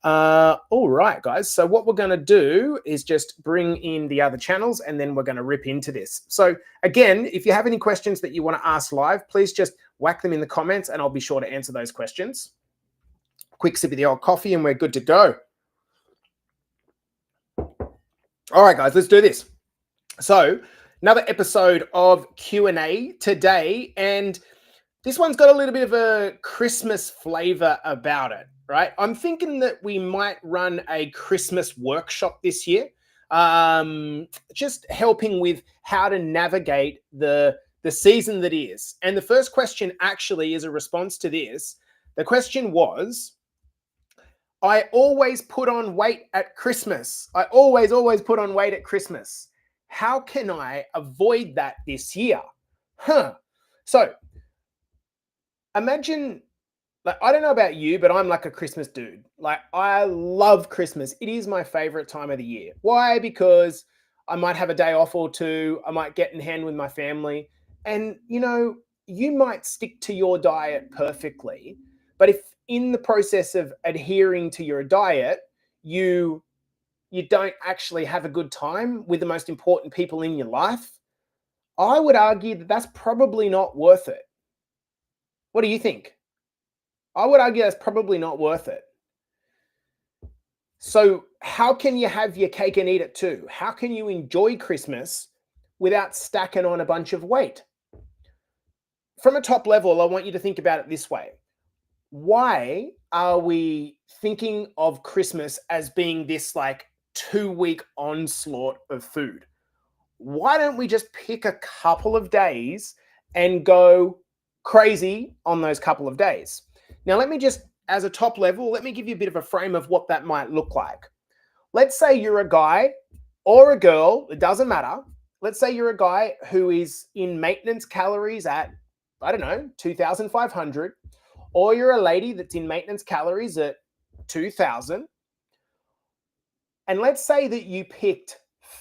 All right, guys. So what we're going to do is just bring in the other channels and then we're going to rip into this. So again, if you have any questions that you want to ask live, please just whack them in the comments and I'll be sure to answer those questions. Quick sip of the old coffee and we're good to go. All right, guys, let's do this. So another episode of Q&A today, and this one's got a little bit of a Christmas flavor about it, right? I'm thinking that we might run a Christmas workshop this year, just helping with how to navigate the season that is. And the first question actually is a response to this. The question was, I always put on weight at Christmas. I always put on weight at Christmas. How can I avoid that this year? So imagine, like, I don't know about you, but I'm like a Christmas dude. Like, I love Christmas. It is my favorite time of the year. Why? Because I might have a day off or two. I might get in hand with my family. And, you know, you might stick to your diet perfectly. But if in the process of adhering to your diet, you don't actually have a good time with the most important people in your life, I would argue that that's probably not worth it. What do you think? I would argue that's probably not worth it. So how can you have your cake and eat it too? How can you enjoy Christmas without stacking on a bunch of weight? From a top level, I want you to think about it this way. Why are we thinking of Christmas as being this like 2-week onslaught of food? Why don't we just pick a couple of days and go crazy on those couple of days? Now, let me just, as a top level, let me give you a bit of a frame of what that might look like. Let's say you're a guy or a girl, it doesn't matter. Let's say you're a guy who is in maintenance calories at, I don't know, 2,500, or you're a lady that's in maintenance calories at 2,000. And let's say that you picked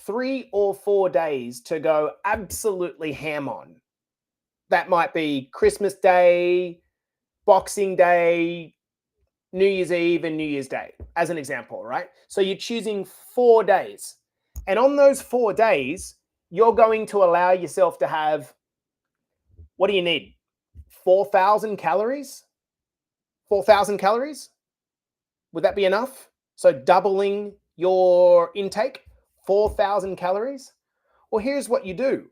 3 or 4 days to go absolutely ham on. That might be Christmas Day, Boxing Day, New Year's Eve, and New Year's Day, as an example, right? So you're choosing 4 days. And on those 4 days, you're going to allow yourself to have, what do you need? 4,000 calories? 4,000 calories? Would that be enough? So doubling your intake, 4,000 calories? Well, here's what you do.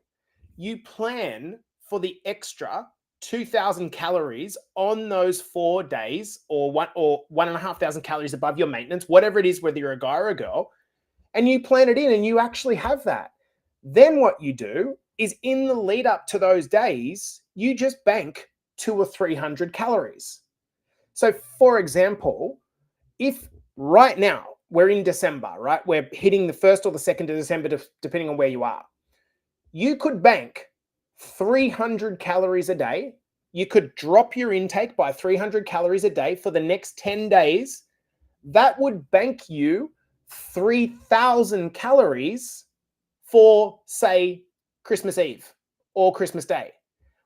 You plan for the extra 2,000 calories on those 4 days, or 1,500 calories above your maintenance, whatever it is, whether you're a guy or a girl, and you plan it in and you actually have that. Then what you do is in the lead up to those days, you just bank 200 or 300 calories. So for example, if right now we're in December, right? We're hitting the 1st or the 2nd of December, depending on where you are. You could bank 300 calories a day. You could drop your intake by 300 calories a day for the next 10 days. That would bank you 3,000 calories for, say, Christmas Eve or Christmas Day,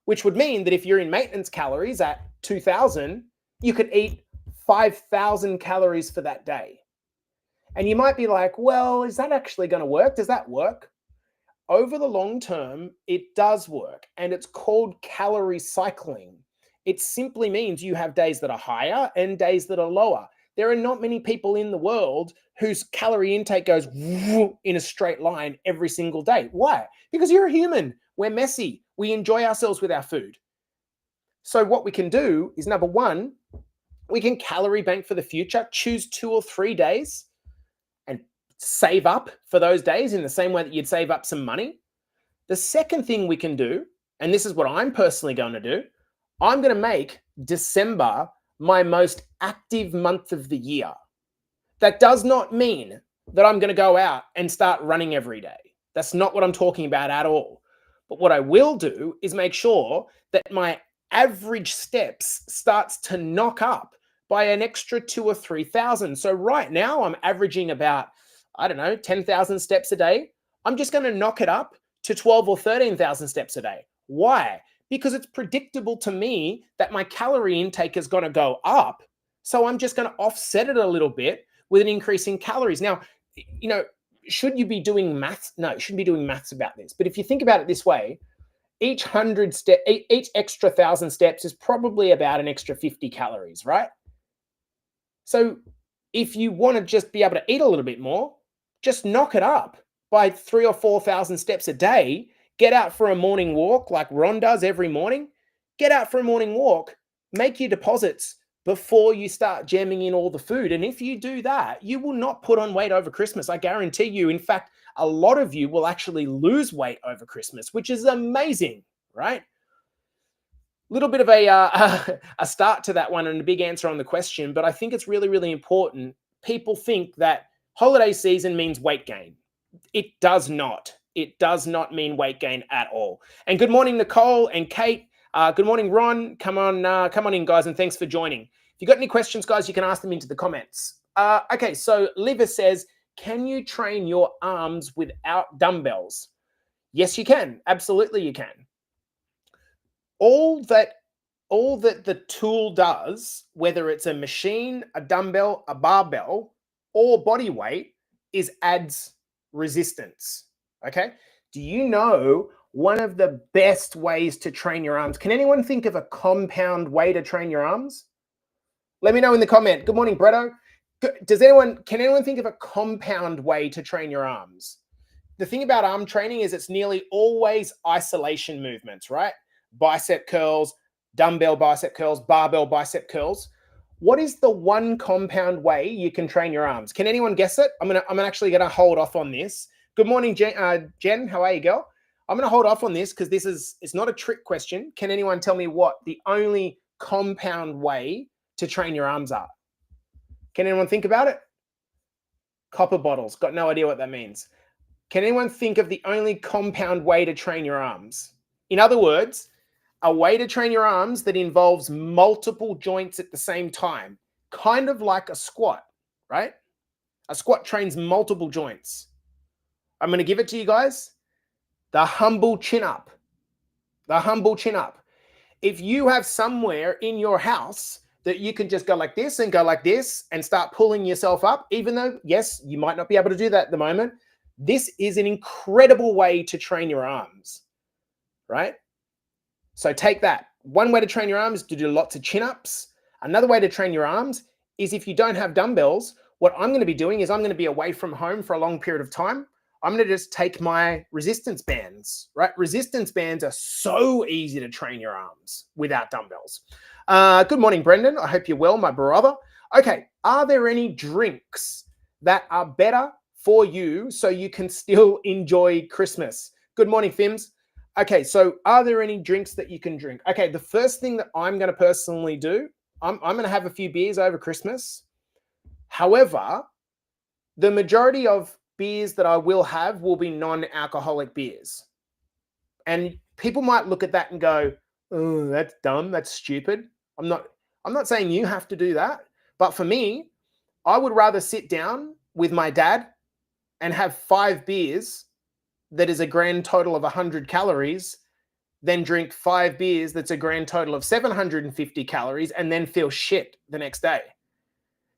which would mean that if you're in maintenance calories at 2,000, you could eat 5,000 calories for that day. And you might be like, well, is that actually going to work? Does that work? Over the long term, it does work, and it's called calorie cycling. It simply means you have days that are higher and days that are lower. There are not many people in the world whose calorie intake goes in a straight line every single day. Why? Because you're a human. We're messy. We enjoy ourselves with our food. So what we can do is, number one, we can calorie bank for the future, choose 2 or 3 days and save up for those days in the same way that you'd save up some money. The second thing we can do, and this is what I'm personally going to do, I'm going to make December my most active month of the year. That does not mean that I'm going to go out and start running every day. That's not what I'm talking about at all. But what I will do is make sure that my average steps starts to knock up by an extra 2 or 3,000. So right now I'm averaging about, 10,000 steps a day. I'm just going to knock it up to 12 or 13,000 steps a day. Why? Because it's predictable to me that my calorie intake is going to go up. So I'm just going to offset it a little bit with an increase in calories. Now, should you be doing maths? No, you shouldn't be doing maths about this. But if you think about it this way, each extra 1,000 steps is probably about an extra 50 calories, right? So if you want to just be able to eat a little bit more, just knock it up by 3,000 or 4,000 steps a day. Get out for a morning walk like Ron does every morning. Get out for a morning walk, make your deposits before you start jamming in all the food. And if you do that, you will not put on weight over Christmas. I guarantee you. In fact, a lot of you will actually lose weight over Christmas, which is amazing, right? Little bit of a start to that one and a big answer on the question, but I think it's really, really important. People think that holiday season means weight gain. It does not. It does not mean weight gain at all. And good morning, Nicole and Kate. Good morning, Ron. Come on in, guys, and thanks for joining. If you got any questions, guys, you can ask them into the comments. Okay, so Liva says, can you train your arms without dumbbells? Yes, you can. Absolutely, you can. All that the tool does, whether it's a machine, a dumbbell, a barbell, or body weight, is adds resistance. Okay. Do you know one of the best ways to train your arms? Can anyone think of a compound way to train your arms? Let me know in the comment. Good morning, Bretto. Can anyone think of a compound way to train your arms? The thing about arm training is it's nearly always isolation movements, right? Bicep curls, dumbbell bicep curls, barbell bicep curls. What is the one compound way you can train your arms? Can anyone guess it? I'm actually gonna hold off on this. Good morning, Jen. How are you, girl? I'm gonna hold off on this because it's not a trick question. Can anyone tell me what the only compound way to train your arms are? Can anyone think about it? Copper bottles. Got no idea what that means. Can anyone think of the only compound way to train your arms? In other words, a way to train your arms that involves multiple joints at the same time, kind of like a squat, right? A squat trains multiple joints. I'm going to give it to you guys. The humble chin up. The humble chin up. If you have somewhere in your house that you can just go like this and go like this and start pulling yourself up, even though, yes, you might not be able to do that at the moment, this is an incredible way to train your arms, right? So take that. One way to train your arms is to do lots of chin-ups. Another way to train your arms is if you don't have dumbbells, what I'm going to be doing is I'm going to be away from home for a long period of time. I'm going to just take my resistance bands, right? Resistance bands are so easy to train your arms without dumbbells. Good morning, Brendan. I hope you're well, my brother. Okay, are there any drinks that are better for you so you can still enjoy Christmas? Good morning, Fims. Okay, so are there any drinks that you can drink? Okay, the first thing that I'm going to personally do, I'm going to have a few beers over Christmas. However, the majority of beers that I will have will be non-alcoholic beers. And people might look at that and go, "Oh, that's dumb, that's stupid." I'm not saying you have to do that, but for me, I would rather sit down with my dad and have 5 beers that is a grand total of 100 calories, then drink 5 beers that's a grand total of 750 calories and then feel shit the next day.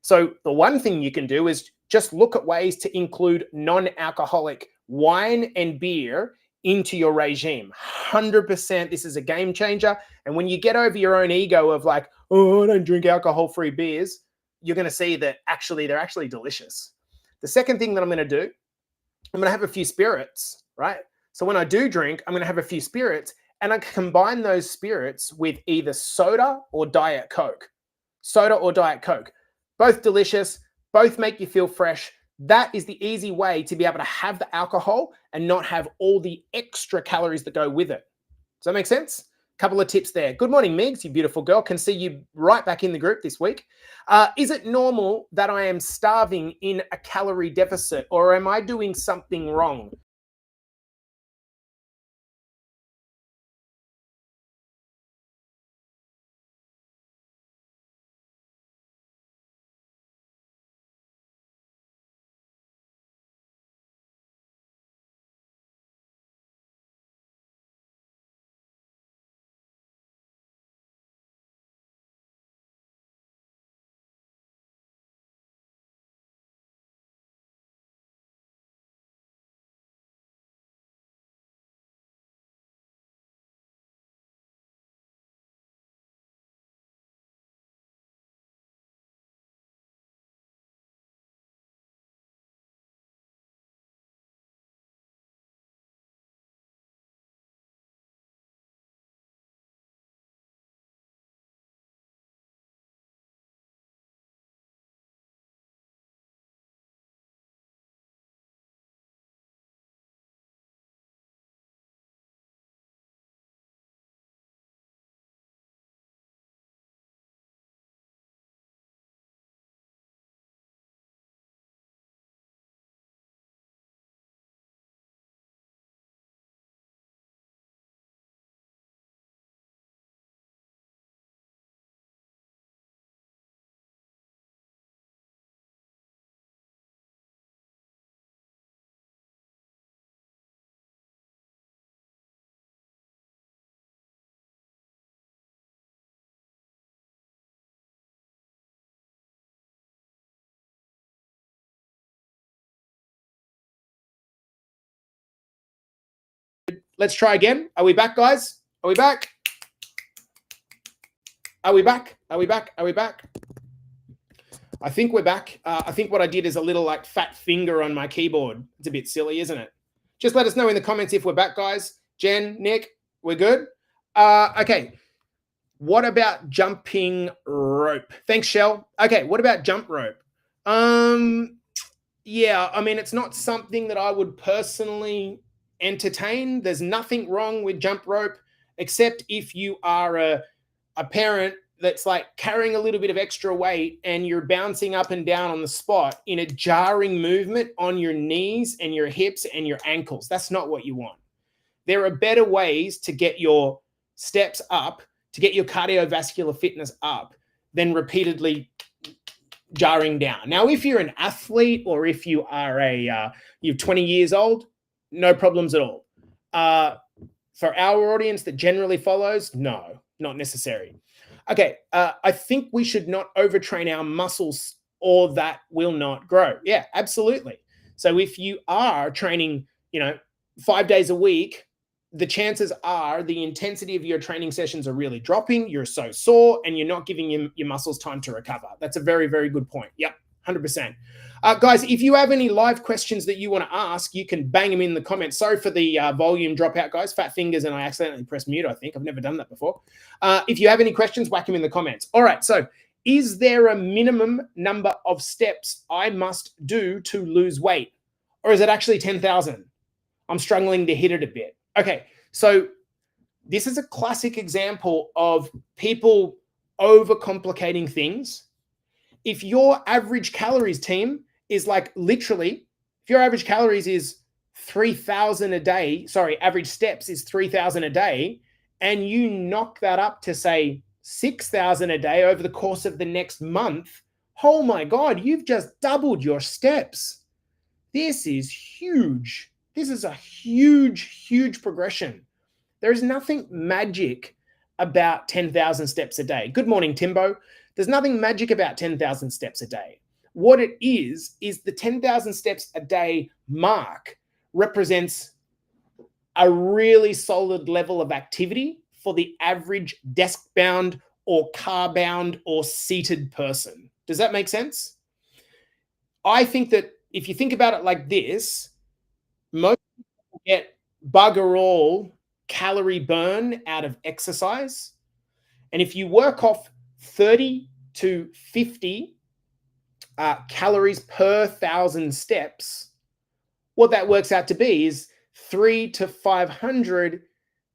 So the one thing you can do is just look at ways to include non-alcoholic wine and beer into your regime. 100%, this is a game changer. And when you get over your own ego of like, oh, I don't drink alcohol-free beers, you're going to see that actually they're actually delicious. The second thing that I'm going to do, I'm going to have a few spirits, right? So when I do drink, I'm going to have a few spirits and I combine those spirits with either soda or Diet Coke. Soda or Diet Coke. Both delicious, both make you feel fresh. That is the easy way to be able to have the alcohol and not have all the extra calories that go with it. Does that make sense? Couple of tips there. Good morning, Migs, you beautiful girl. Can see you right back in the group this week. Is it normal that I am starving in a calorie deficit or am I doing something wrong? let's try again. Are we back, guys? Are we back? Are we back? Are we back? Are we back? I think we're back. I think what I did is a little like fat finger on my keyboard. It's a bit silly, isn't it? Just let us know in the comments if we're back, guys. Jen, Nick, we're good? Okay. What about jumping rope? Thanks, Shell. Okay, what about jump rope? Yeah, I mean, it's not something that I would personally entertain. There's nothing wrong with jump rope, except if you are a parent that's like carrying a little bit of extra weight and you're bouncing up and down on the spot in a jarring movement on your knees and your hips and your ankles. That's not what you want. There are better ways to get your steps up, to get your cardiovascular fitness up, than repeatedly jarring down. Now, if you're an athlete or if you are you're 20 years old, no problems at all. For our audience that generally follows, no, not necessary. Okay, I think we should not overtrain our muscles or that will not grow. Yeah, absolutely. So if you are training, 5 days a week, the chances are the intensity of your training sessions are really dropping. You're so sore and you're not giving your muscles time to recover. That's a very, very good point. Yep, 100%. Guys, if you have any live questions that you want to ask, you can bang them in the comments. Sorry for the volume dropout, guys. Fat fingers and I accidentally pressed mute, I think. I've never done that before. If you have any questions, whack them in the comments. All right, so is there a minimum number of steps I must do to lose weight? Or is it actually 10,000? I'm struggling to hit it a bit. Okay, so this is a classic example of people overcomplicating things. If your average calories, team, is like literally, if your average calories is 3,000 a day, average steps is 3,000 a day, and you knock that up to say 6,000 a day over the course of the next month, oh my God, you've just doubled your steps. This is huge. This is a huge, huge progression. There is nothing magic about 10,000 steps a day. Good morning, Timbo. There's nothing magic about 10,000 steps a day. What it is the 10,000 steps a day mark represents a really solid level of activity for the average desk-bound or car-bound or seated person. Does that make sense? I think that if you think about it like this, most people get bugger all calorie burn out of exercise. And if you work off 30 to 50 calories per 1,000 steps, what that works out to be is 300 to 500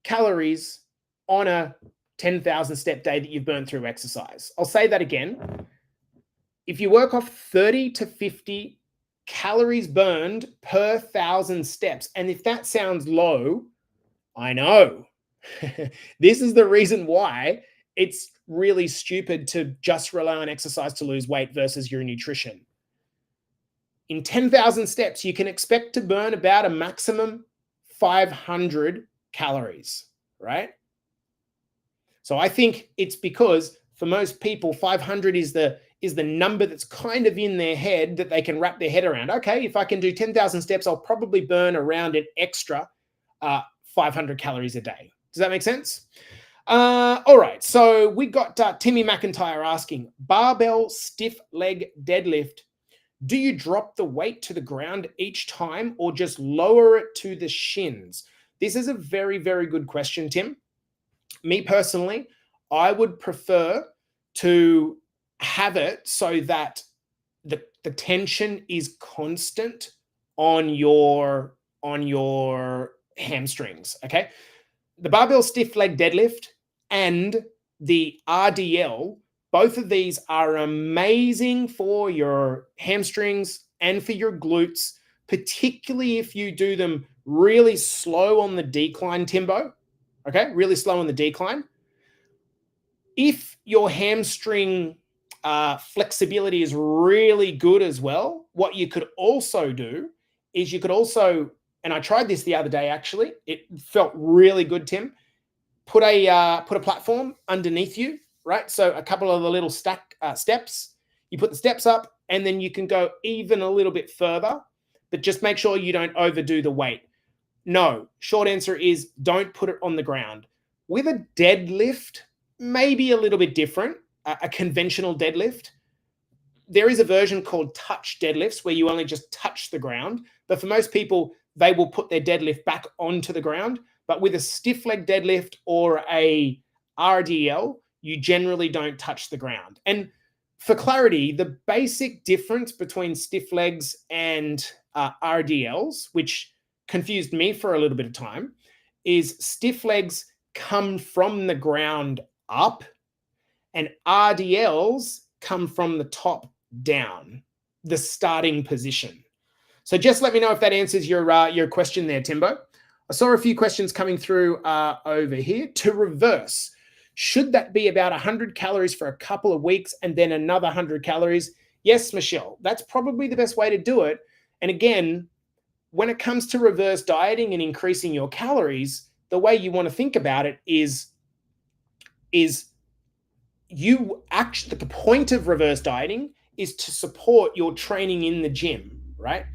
calories on a 10,000 step day that you've burned through exercise. I'll say that again. If you work off 30 to 50 calories burned per 1,000 steps, and if that sounds low, I know. This is the reason why it's really stupid to just rely on exercise to lose weight versus your nutrition. In 10,000 steps, you can expect to burn about a maximum 500 calories, right? So I think it's because for most people, 500 is the number that's kind of in their head that they can wrap their head around. Okay, if I can do 10,000 steps, I'll probably burn around an extra 500 calories a day. Does that make sense? All right, so we got Timmy McIntyre asking, barbell stiff leg deadlift. Do you drop the weight to the ground each time or just lower it to the shins? This is a very, very good question, Tim. Me personally, I would prefer to have it so that the tension is constant on your hamstrings, okay? The barbell stiff leg deadlift and the RDL, both of these are amazing for your hamstrings and for your glutes, particularly if you do them really slow on the decline, Timbo, okay? Really slow on the decline. If your hamstring flexibility is really good as well, what you could also do is and I tried this the other day, actually. It felt really good, Tim. Put a platform underneath you, right? So a couple of the little steps. You put the steps up, and then you can go even a little bit further, but just make sure you don't overdo the weight. No. Short answer is don't put it on the ground. With a deadlift, maybe a little bit different, a conventional deadlift. There is a version called touch deadlifts where you only just touch the ground. But for most people, they will put their deadlift back onto the ground. But with a stiff leg deadlift or a RDL, you generally don't touch the ground. And for clarity, the basic difference between stiff legs and RDLs, which confused me for a little bit of time, is stiff legs come from the ground up and RDLs come from the top down, the starting position. So just let me know if that answers your question there, Timbo. I saw a few questions coming through over here. To reverse, should that be about 100 calories for a couple of weeks and then another 100 calories? Yes, Michelle, that's probably the best way to do it. And again, when it comes to reverse dieting and increasing your calories, the way you want to think about it is you actually, the point of reverse dieting is to support your training in the gym, right?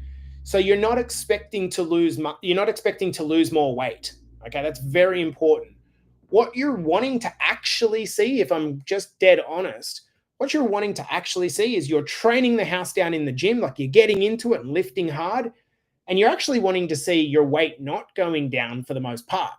So you're not expecting to lose more weight. Okay, that's very important. What you're wanting to actually see, if I'm just dead honest, what you're wanting to actually see is you're training the house down in the gym, like you're getting into it and lifting hard, and you're actually wanting to see your weight not going down for the most part.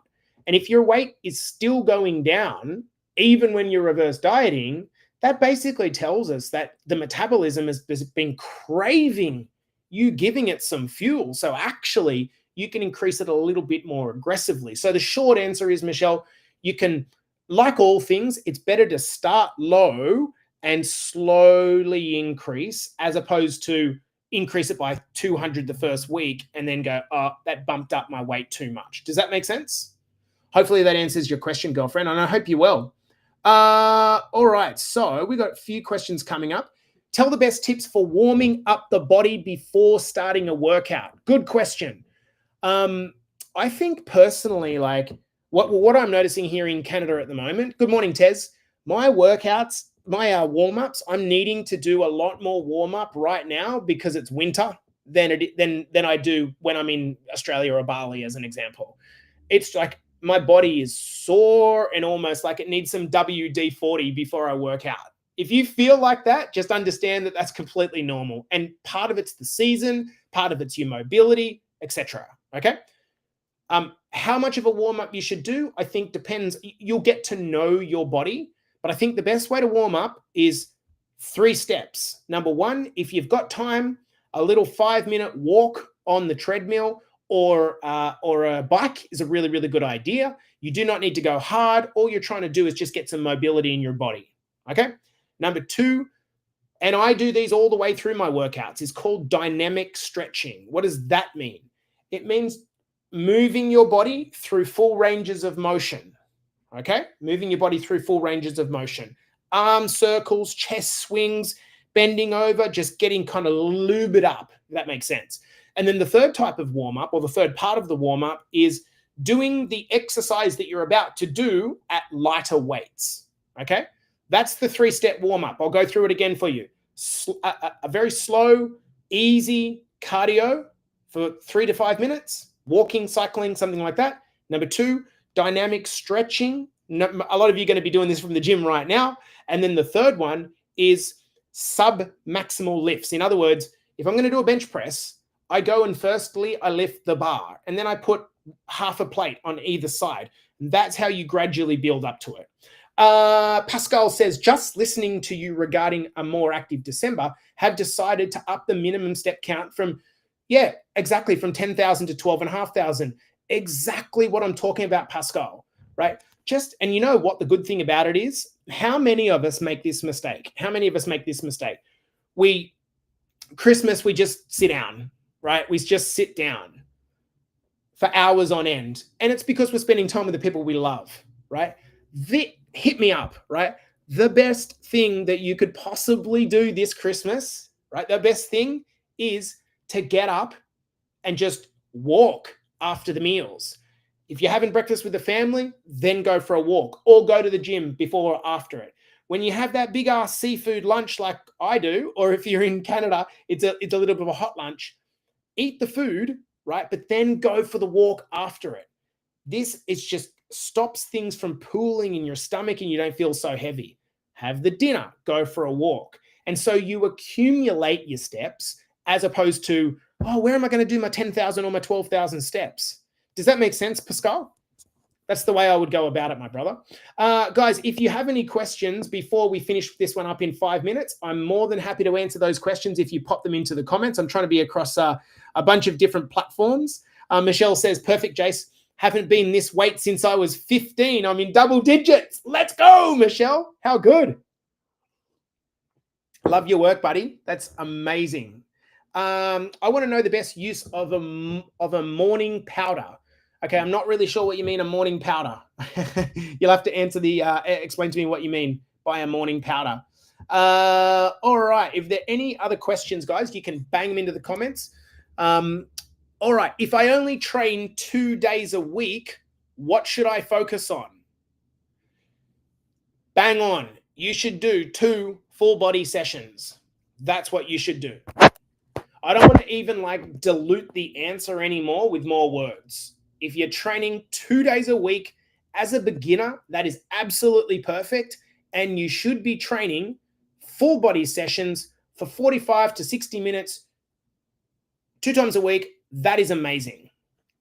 And if your weight is still going down, even when you're reverse dieting, that basically tells us that the metabolism has been craving you giving it some fuel. So actually, you can increase it a little bit more aggressively. So the short answer is, Michelle, you can, like all things, it's better to start low and slowly increase as opposed to increase it by 200 the first week and then go, oh, that bumped up my weight too much. Does that make sense? Hopefully that answers your question, girlfriend, and I hope you're well. All right, so we got a few questions coming up. Tell the best tips for warming up the body before starting a workout. Good question. I think personally, like what I'm noticing here in Canada at the moment. Good morning, Tez. My workouts, my warm-ups, I'm needing to do a lot more warm-up right now because it's winter than I do when I'm in Australia or Bali, as an example. It's like my body is sore and almost like it needs some WD-40 before I work out. If you feel like that, just understand that that's completely normal. And part of it's the season, part of it's your mobility, etc. Okay? How much of a warm-up you should do, I think depends. You'll get to know your body, but I think the best way to warm up is 3 steps. Number 1, if you've got time, a little 5-minute walk on the treadmill or a bike is a really, really good idea. You do not need to go hard. All you're trying to do is just get some mobility in your body. Okay? Number 2, and I do these all the way through my workouts, is called dynamic stretching. What does that mean? It means moving your body through full ranges of motion. Okay? Moving your body through full ranges of motion. Arm circles, chest swings, bending over, just getting kind of lubed up, if that makes sense. And then the third type of warm-up, or the third part of the warm-up, is doing the exercise that you're about to do at lighter weights. Okay? That's the 3-step warm-up. I'll go through it again for you. A very slow, easy cardio for 3 to 5 minutes, walking, cycling, something like that. Number 2, dynamic stretching. A lot of you are going to be doing this from the gym right now. And then the third one is sub-maximal lifts. In other words, if I'm going to do a bench press, I go and firstly, I lift the bar and then I put half a plate on either side. And that's how you gradually build up to it. Pascal says, just listening to you regarding a more active December, have decided to up the minimum step count from, exactly, from 10,000 to 12,500. Exactly what I'm talking about, Pascal, right? And you know what the good thing about it is? How many of us make this mistake? Christmas, we just sit down, right? We just sit down for hours on end. And it's because we're spending time with the people we love, right? Hit me up, right? The best thing that you could possibly do this Christmas, right? The best thing is to get up and just walk after the meals. If you're having breakfast with the family, then go for a walk or go to the gym before or after it. When you have that big ass seafood lunch like I do, or if you're in Canada, it's a little bit of a hot lunch, eat the food right? But then go for the walk after it. This is just stops things from pooling in your stomach and you don't feel so heavy. Have the dinner, go for a walk. And so you accumulate your steps as opposed to, oh, where am I going to do my 10,000 or my 12,000 steps? Does that make sense, Pascal? That's the way I would go about it, my brother. Guys, if you have any questions before we finish this one up in 5 minutes, I'm more than happy to answer those questions if you pop them into the comments. I'm trying to be across a bunch of different platforms. Michelle says, perfect, Jace. Haven't been this weight since I was 15. I'm in double digits. Let's go, Michelle. How good. Love your work, buddy. That's amazing. I want to know the best use of a morning powder. Okay, I'm not really sure what you mean a morning powder. You'll have to explain to me what you mean by a morning powder. All right, if there are any other questions, guys, you can bang them into the comments. All right, if I only train 2 days a week, what should I focus on? Bang on. You should do 2 full body sessions. That's what you should do. I don't want to even dilute the answer anymore with more words. If you're training 2 days a week as a beginner, that is absolutely perfect. And you should be training full body sessions for 45 to 60 minutes, 2 times a week. That is amazing.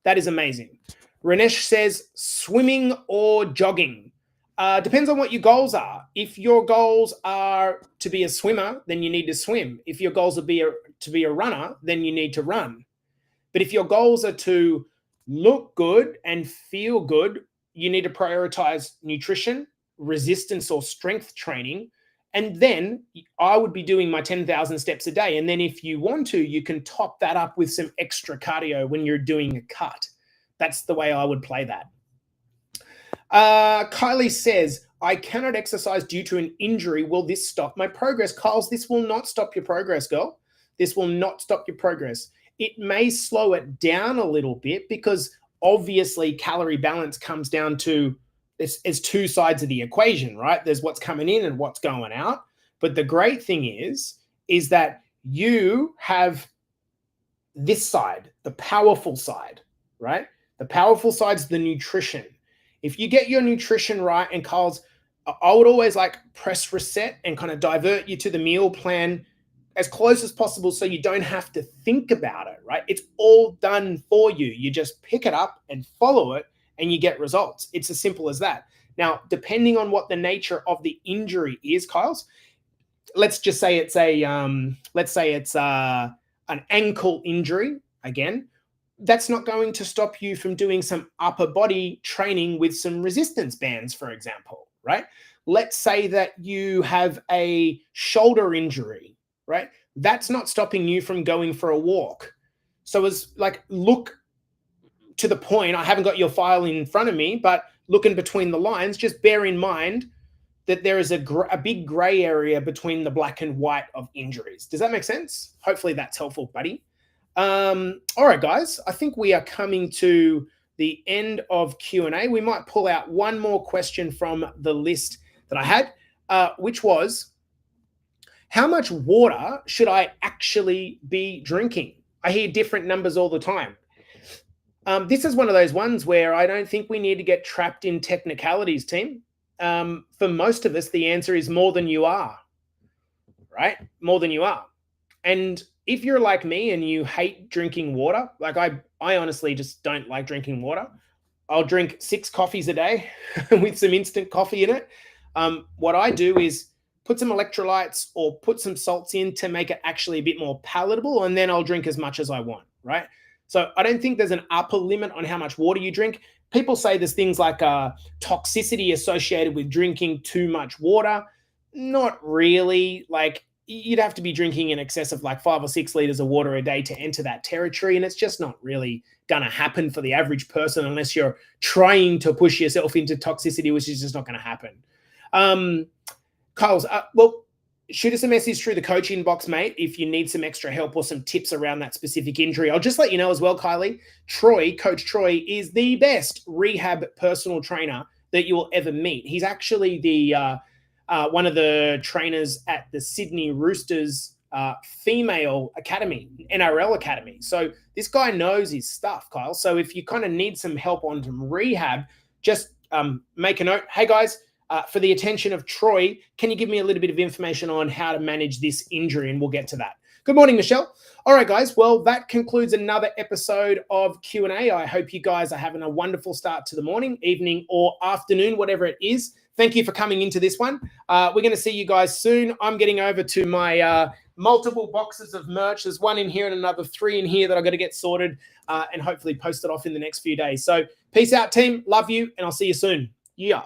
That is amazing. Ranesh says swimming or jogging. Depends on what your goals are. If your goals are to be a swimmer, then you need to swim. If your goals are to be a runner, then you need to run. But if your goals are to look good and feel good, you need to prioritize nutrition, resistance or strength training. And then I would be doing my 10,000 steps a day. And then if you want to, you can top that up with some extra cardio when you're doing a cut. That's the way I would play that. Kylie says, I cannot exercise due to an injury. Will this stop my progress? Kyles, this will not stop your progress, girl. This will not stop your progress. It may slow it down a little bit because obviously calorie balance comes down to it's 2 sides of the equation, right? There's what's coming in and what's going out. But the great thing is that you have this side, the powerful side, right? The powerful side's the nutrition. If you get your nutrition right, and Kyles, I would always press reset and kind of divert you to the meal plan as close as possible so you don't have to think about it, right? It's all done for you. You just pick it up and follow it and you get results. It's as simple as that. Now, depending on what the nature of the injury is, Kyles, let's just say it's an ankle injury again. That's not going to stop you from doing some upper body training with some resistance bands, for example, right? Let's say that you have a shoulder injury, right? That's not stopping you from going for a walk. So look to the point, I haven't got your file in front of me, but looking between the lines, just bear in mind that there is a big gray area between the black and white of injuries. Does that make sense? Hopefully that's helpful, buddy. All right, guys, I think we are coming to the end of Q&A. We might pull out one more question from the list that I had, which was, how much water should I actually be drinking? I hear different numbers all the time. This is one of those ones where I don't think we need to get trapped in technicalities, team. For most of us, the answer is more than you are, right? More than you are. And if you're like me and you hate drinking water, I honestly just don't like drinking water. I'll drink 6 coffees a day with some instant coffee in it. What I do is put some electrolytes or put some salts in to make it actually a bit more palatable, and then I'll drink as much as I want, right? So I don't think there's an upper limit on how much water you drink. People say there's things like toxicity associated with drinking too much water. Not really. You'd have to be drinking in excess of 5 or 6 liters of water a day to enter that territory. And it's just not really going to happen for the average person unless you're trying to push yourself into toxicity, which is just not going to happen. Kyles, well, shoot us a message through the coach inbox, mate, if you need some extra help or some tips around that specific injury. I'll just let you know as well, Kylie, Coach Troy is the best rehab personal trainer that you will ever meet. He's actually the one of the trainers at the Sydney Roosters female academy, NRL academy. So this guy knows his stuff, Kyle. So if you kind of need some help on some rehab, just make a note. Hey guys, for the attention of Troy, can you give me a little bit of information on how to manage this injury? And we'll get to that. Good morning, Michelle. All right, guys. Well, that concludes another episode of Q&A. I hope you guys are having a wonderful start to the morning, evening, or afternoon, whatever it is. Thank you for coming into this one. We're going to see you guys soon. I'm getting over to my multiple boxes of merch. There's one in here and another 3 in here that I've got to get sorted and hopefully post it off in the next few days. So peace out, team. Love you, and I'll see you soon. Yeah.